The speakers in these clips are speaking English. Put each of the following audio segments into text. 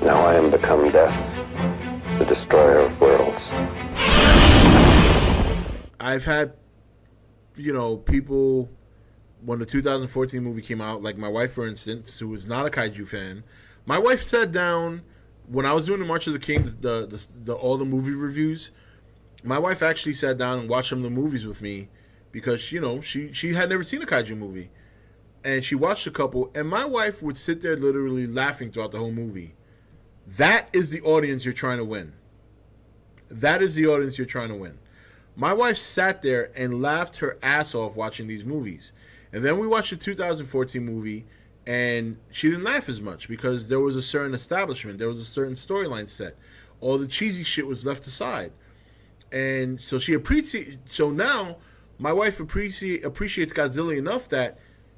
Now I am become death, the destroyer of worlds. I've had, people, when the 2014 movie came out, like my wife, for instance, who was not a kaiju fan, my wife sat down when I was doing the March of the King, all the movie reviews. My wife actually sat down and watched some of the movies with me because, she had never seen a kaiju movie. And she watched a couple, and my wife would sit there literally laughing throughout the whole movie. That is the audience you're trying to win. That is the audience you're trying to win. My wife sat there and laughed her ass off watching these movies. And then we watched the 2014 movie, and she didn't laugh as much because there was a certain establishment. There was a certain storyline set. All the cheesy shit was left aside. And so so now my wife appreciates Godzilla enough that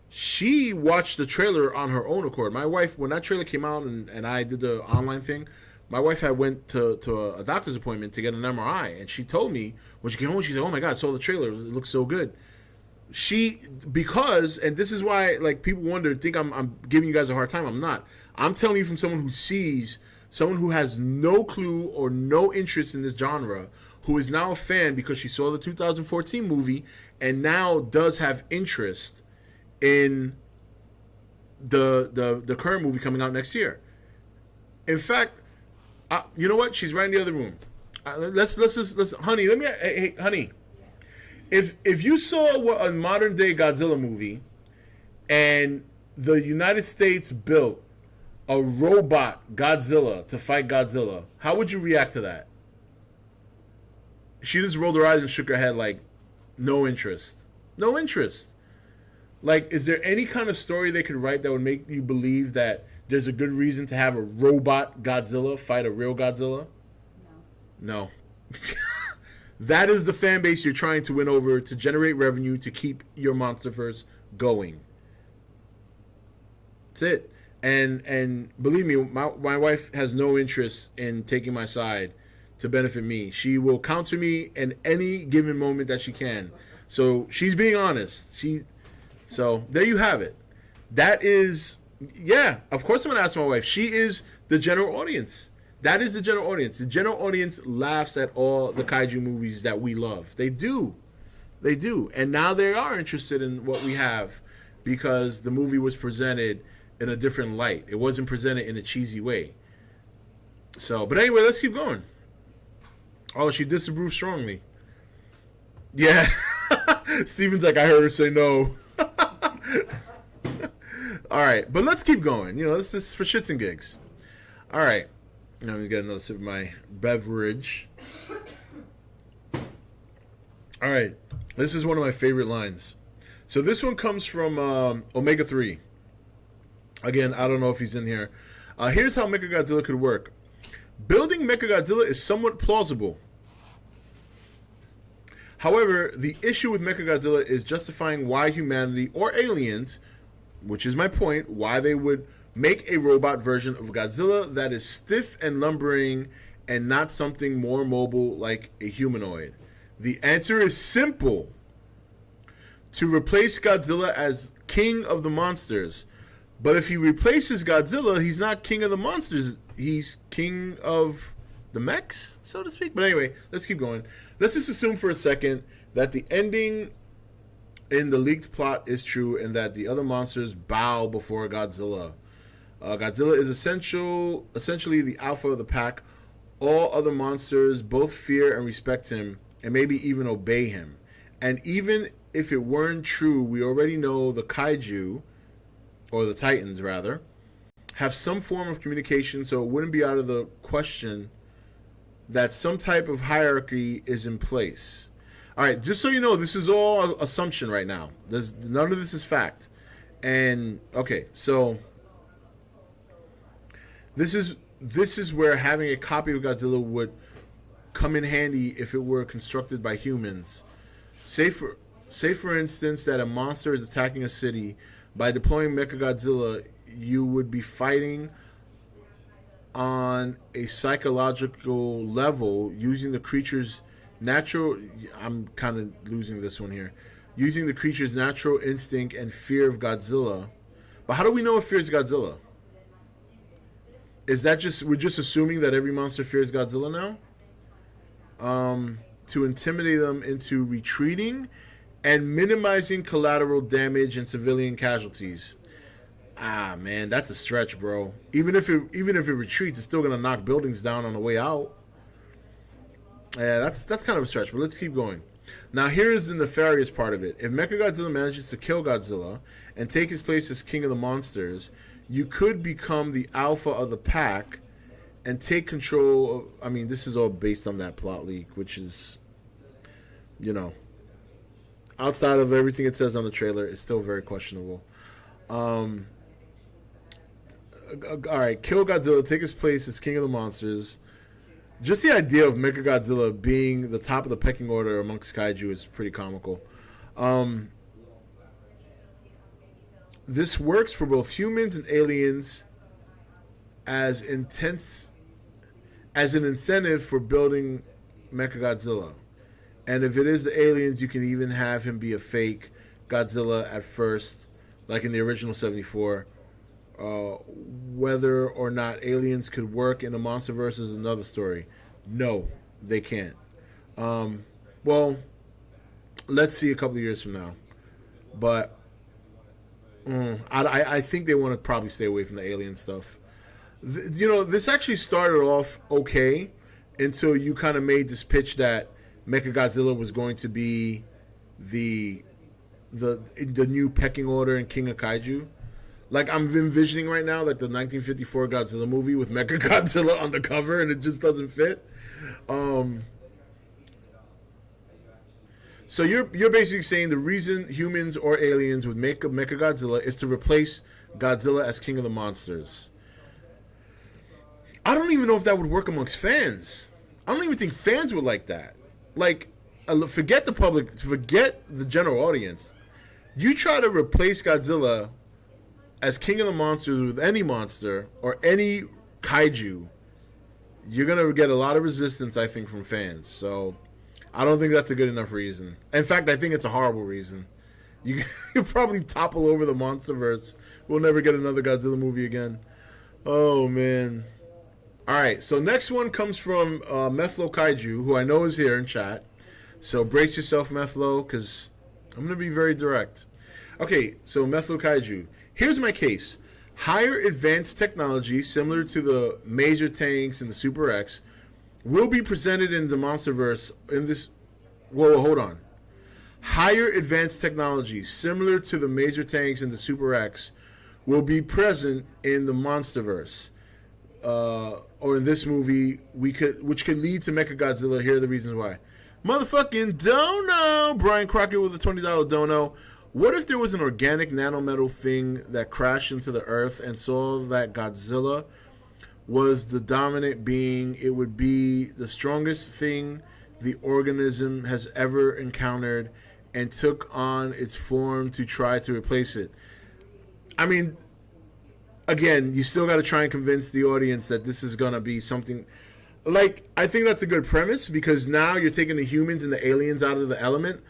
she watched the trailer on her own accord. My wife, when that trailer came out and I did the online thing, my wife had went to a doctor's appointment to get an MRI, and she told me when she came home, she said, "Oh my God, I saw the trailer. It looks so good." And this is why, like, people think I'm giving you guys a hard time. I'm not. I'm telling you from someone who sees, someone who has no clue or no interest in this genre, who is now a fan because she saw the 2014 movie and now does have interest in the current movie coming out next year. In fact, you know what? She's right in the other room. Let's honey. Hey, honey. If you saw a modern day Godzilla movie, and the United States built a robot Godzilla to fight Godzilla, how would you react to that? She just rolled her eyes and shook her head like, no interest. No interest. Like, is there any kind of story they could write that would make you believe that there's a good reason to have a robot Godzilla fight a real Godzilla? No. That is the fan base you're trying to win over to generate revenue to keep your Monsterverse going. That's it. And believe me, my wife has no interest in taking my side to benefit me. She will counter me in any given moment that she can. So she's being honest. So there you have it. That is, yeah, of course I'm going to ask my wife. She is the general audience. That is the general audience. The general audience laughs at all the kaiju movies that we love. They do. They do. And now they are interested in what we have because the movie was presented in a different light. It wasn't presented in a cheesy way. So, but anyway, let's keep going. Oh, she disapproves strongly. Yeah. Steven's like, I heard her say no. All right, but let's keep going. This is for shits and gigs. All right. Now I'm going to get another sip of my beverage. All right. This is one of my favorite lines. So this one comes from Omega 3. Again, I don't know if he's in here. Here's how MechaGodzilla could work. Building MechaGodzilla is somewhat plausible. However, the issue with MechaGodzilla is justifying why humanity or aliens, which is my point, why they would make a robot version of Godzilla that is stiff and lumbering and not something more mobile like a humanoid. The answer is simple. To replace Godzilla as king of the monsters. But if he replaces Godzilla, he's not king of the monsters. He's king of the mechs, so to speak. But anyway, let's keep going. Let's just assume for a second that the ending in the leaked plot is true and that the other monsters bow before Godzilla. Godzilla is essentially the alpha of the pack. All other monsters both fear and respect him and maybe even obey him. And even if it weren't true, we already know the kaiju, or the titans rather, have some form of communication, so it wouldn't be out of the question that some type of hierarchy is in place. All right, just so you know, this is all assumption right now. None of this is fact. And okay, so this is where having a copy of Godzilla would come in handy if it were constructed by humans. Say for instance that a monster is attacking a city. By deploying MechaGodzilla, you would be fighting on a psychological level using the creature's natural... I'm kind of losing this one here. Using the creature's natural instinct and fear of Godzilla. But how do we know it fears Godzilla? Is that just we're just assuming that every monster fears Godzilla now? To intimidate them into retreating and minimizing collateral damage and civilian casualties. Ah, man, that's a stretch, bro. Even if it retreats, it's still gonna knock buildings down on the way out. Yeah, that's kind of a stretch, but let's keep going. Now, here is the nefarious part of it. If MechaGodzilla manages to kill Godzilla and take his place as king of the monsters, you could become the alpha of the pack and take control of, I mean, this is all based on that plot leak, which is, outside of everything it says on the trailer, it's still very questionable. All right, kill Godzilla, take his place as king of the monsters. Just the idea of MechaGodzilla being the top of the pecking order amongst kaiju is pretty comical. This works for both humans and aliens as an incentive for building MechaGodzilla. And if it is the aliens, you can even have him be a fake Godzilla at first, like in the original 74. Whether or not aliens could work in the Monsterverse is another story. No, they can't. Well, let's see a couple of years from now. But I think they want to probably stay away from the alien stuff. This actually started off okay until you kind of made this pitch that MechaGodzilla was going to be the new pecking order and king of kaiju. Like, I'm envisioning right now, like, the 1954 Godzilla movie with MechaGodzilla on the cover, and it just doesn't fit. So you're basically saying the reason humans or aliens would make a MechaGodzilla is to replace Godzilla as king of the monsters. I don't even know if that would work amongst fans. I don't even think fans would like that. Like, forget the public, forget the general audience. You try to replace Godzilla as king of the monsters with any monster or any kaiju, you're going to get a lot of resistance, I think, from fans. So I don't think that's a good enough reason. In fact, I think it's a horrible reason. You'll probably topple over the Monsterverse. We'll never get another Godzilla movie again. Oh, man. All right, so next one comes from Methlo Kaiju, who I know is here in chat. So brace yourself, Methlo, because I'm going to be very direct. Okay, so Methlo Kaiju. Here's my case. Higher advanced technology, similar to the Major Tanks and the Super X, will be presented in the Monsterverse in this... Whoa, hold on. Higher advanced technology, similar to the Major Tanks and the Super X, will be present in the Monsterverse. Or in this movie, which could lead to MechaGodzilla. Here are the reasons why. Motherfucking dono! Brian Crockett with a $20 dono. What if there was an organic nanometal thing that crashed into the Earth and saw that Godzilla was the dominant being? It would be the strongest thing the organism has ever encountered and took on its form to try to replace it. I mean, again, you still got to try and convince the audience that this is going to be something... Like, I think that's a good premise because now you're taking the humans and the aliens out of the element.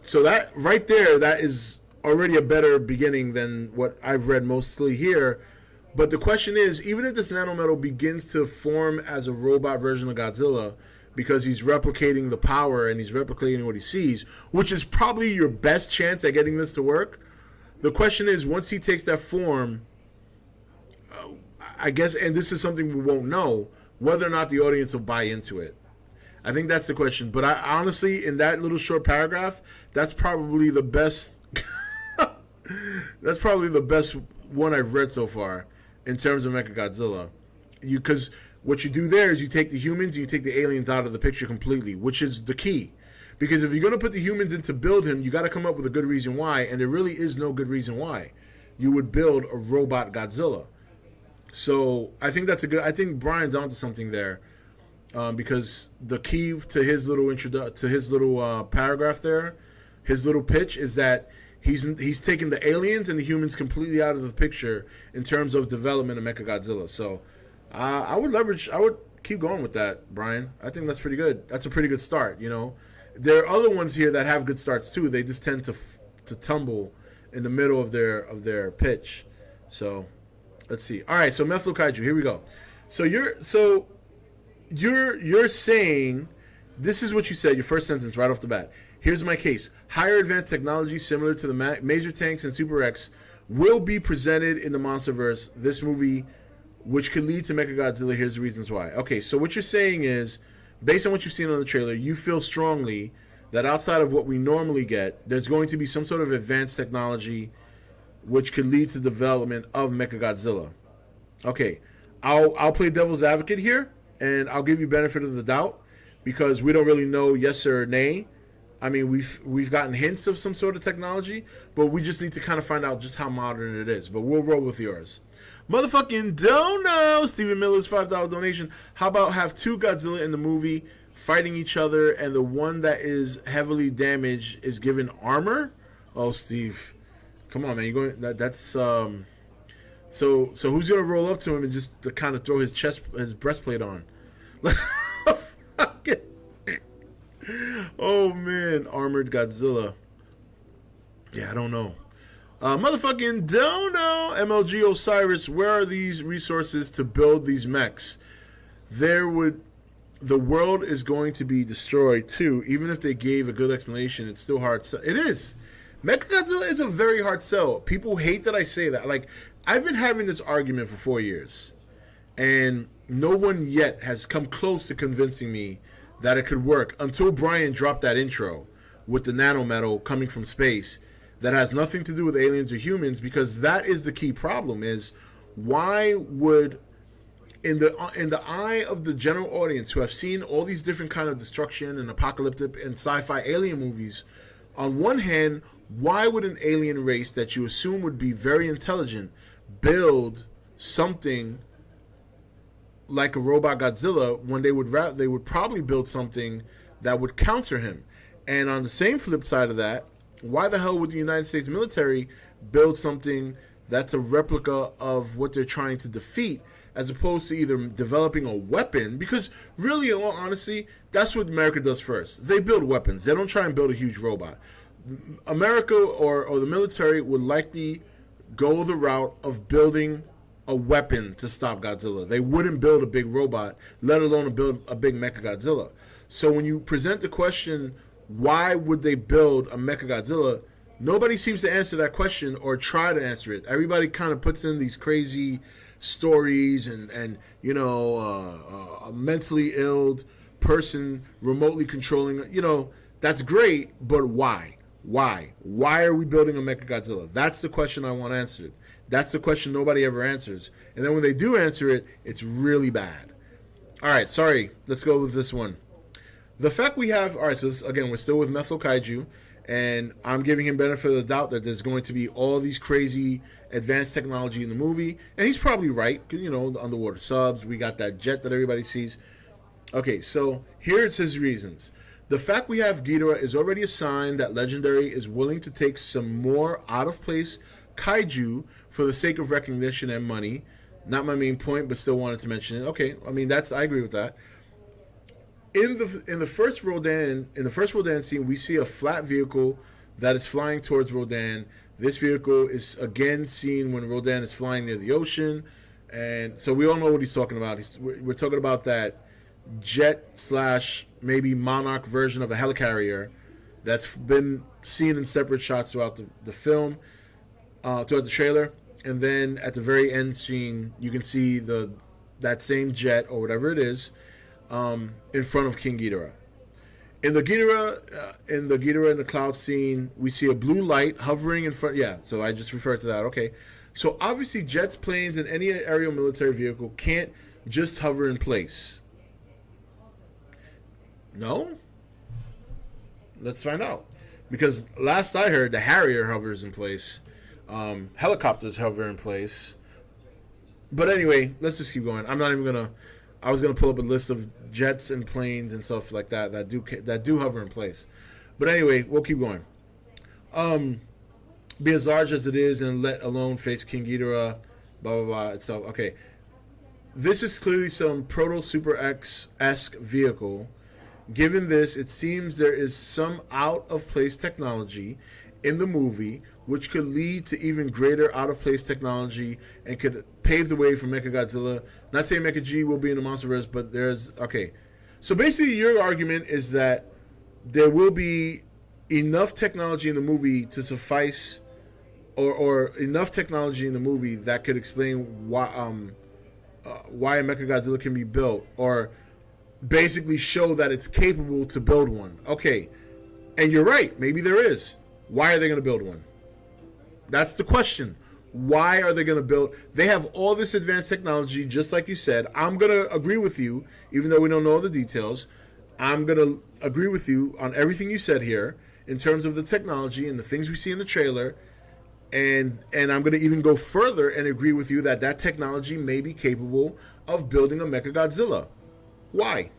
So that right there, that is already a better beginning than what I've read mostly here. But the question is, even if this nanometal begins to form as a robot version of Godzilla, because he's replicating the power and he's replicating what he sees, which is probably your best chance at getting this to work. The question is, once he takes that form, I guess, and this is something we won't know, whether or not the audience will buy into it. I think that's the question. But I honestly, in that little short paragraph, that's probably the best. That's probably the best one I've read so far in terms of MechaGodzilla. Because what you do there is you take the humans and you take the aliens out of the picture completely, which is the key. Because if you're going to put the humans in to build him, you got to come up with a good reason why, and there really is no good reason why you would build a robot Godzilla. So I think that's a good. I think Brian's onto something there. Because the key to his little paragraph there, his little pitch is that he's taking the aliens and the humans completely out of the picture in terms of development of MechaGodzilla. So I would keep going with that, Brian. I think that's pretty good. That's a pretty good start. There are other ones here that have good starts too. They just tend to tumble in the middle of their pitch. So let's see. All right, so Methlo Kaiju, here we go. So you're saying this is what you said. Your first sentence right off the bat. Here's my case. Higher advanced technology similar to the Major Tanks and Super X will be presented in the Monsterverse. This movie, which could lead to MechaGodzilla. Here's the reasons why. Okay, so what you're saying is, based on what you've seen on the trailer, you feel strongly that outside of what we normally get, there's going to be some sort of advanced technology which could lead to the development of MechaGodzilla. Okay, I'll play devil's advocate here, and I'll give you benefit of the doubt because we don't really know yes or nay. I mean, we've gotten hints of some sort of technology, but we just need to kind of find out just how modern it is. But we'll roll with yours. Motherfucking dono! Stephen Miller's $5 donation. How about have two Godzilla in the movie fighting each other, and the one that is heavily damaged is given armor? Oh, Steve, come on, man! You're going. That's So who's gonna roll up to him and just to kind of throw his breastplate on? Oh man, armored Godzilla. Yeah, I don't know. Motherfucking dono, MLG Osiris. Where are these resources to build these mechs? The world is going to be destroyed too. Even if they gave a good explanation, it's still hard. It is. MechaGodzilla is a very hard sell. People hate that I say that. Like, I've been having this argument for 4 years, and no one yet has come close to convincing me that it could work until Brian dropped that intro with the nanometal coming from space that has nothing to do with aliens or humans, because that is the key problem. Is why would in the eye of the general audience who have seen all these different kind of destruction and apocalyptic and sci-fi alien movies, on one hand, why would an alien race that you assume would be very intelligent build something like a robot Godzilla when they would probably build something that would counter him? And on the same flip side of that, why the hell would the United States military build something that's a replica of what they're trying to defeat, as opposed to either developing a weapon? Because really, in all honesty, that's what America does first. They build weapons. They don't try and build a huge robot. America or the military would likely go the route of building a weapon to stop Godzilla. They wouldn't build a big robot, let alone build a big MechaGodzilla. So when you present the question, why would they build a MechaGodzilla, nobody seems to answer that question or try to answer it. Everybody kind of puts in these crazy stories and you know, a mentally ill person remotely controlling, you know, that's great, but why? Why are we building a MechaGodzilla? That's the question I want answered. That's the question nobody ever answers. And then when they do answer it, it's really bad. All right, sorry. Let's go with this one. The fact we have... All right, so this, again, we're still with Methyl Kaiju, and I'm giving him benefit of the doubt that there's going to be all these crazy advanced technology in the movie. And he's probably right. You know, the underwater subs, we got that jet that everybody sees. Okay, so here's his reasons. The fact we have Ghidorah is already a sign that Legendary is willing to take some more out-of-place kaiju for the sake of recognition and money. Not my main point, but still wanted to mention it. Okay, I mean, I agree with that. In the first Rodan scene, we see a flat vehicle that is flying towards Rodan. This vehicle is again seen when Rodan is flying near the ocean, and so we all know what he's talking about. We're talking about that jet / maybe Monarch version of a helicarrier that's been seen in separate shots throughout the film, throughout the trailer, and then at the very end scene, you can see that same jet or whatever it is in front of King Ghidorah. In the Ghidorah in the cloud scene, we see a blue light hovering in front. Yeah, so I just referred to that. Okay, so obviously jets, planes, and any aerial military vehicle can't just hover in place. No? Let's find out. Because last I heard, the Harrier hovers in place. Helicopters hover in place. But anyway, let's just keep going. I'm not even going to... I was going to pull up a list of jets and planes and stuff like that do hover in place. But anyway, we'll keep going. Be as large as it is and let alone face King Ghidorah, blah, blah, blah, itself. Okay. This is clearly some Proto-Super X-esque vehicle. Given this, it seems there is some out-of-place technology in the movie, which could lead to even greater out-of-place technology and could pave the way for MechaGodzilla. Not saying Mecha G will be in the Monsterverse, but there's... Okay. So basically your argument is that there will be enough technology in the movie to suffice, or enough technology in the movie that could explain why a MechaGodzilla can be built, or basically show that it's capable to build one. Okay. And you're right. Maybe there is. Why are they going to build one? That's the question. Why are they going to build? They have all this advanced technology, just like you said. I'm going to agree with you, even though we don't know all the details. I'm going to agree with you on everything you said here in terms of the technology and the things we see in the trailer. And I'm going to even go further and agree with you that that technology may be capable of building a MechaGodzilla. Why?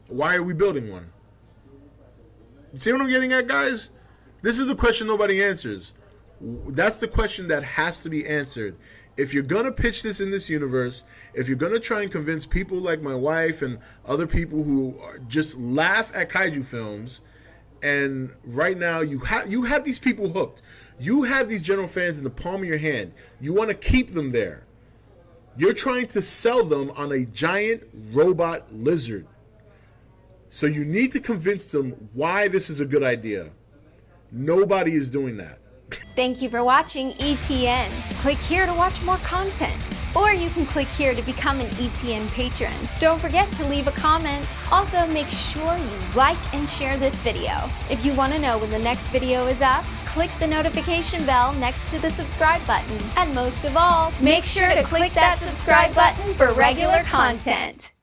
Why are we building one? See what I'm getting at, guys? This is the question nobody answers. That's the question that has to be answered. If you're going to pitch this in this universe, if you're going to try and convince people like my wife and other people who just laugh at kaiju films, and right now you have these people hooked. You have these general fans in the palm of your hand. You want to keep them there. You're trying to sell them on a giant robot lizard. So you need to convince them why this is a good idea. Nobody is doing that. Thank you for watching E.T.N. Click here to watch more content. Or you can click here to become an E.T.N. patron. Don't forget to leave a comment. Also, make sure you like and share this video. If you want to know when the next video is up, click the notification bell next to the subscribe button. And most of all, make sure to click that subscribe button for regular content.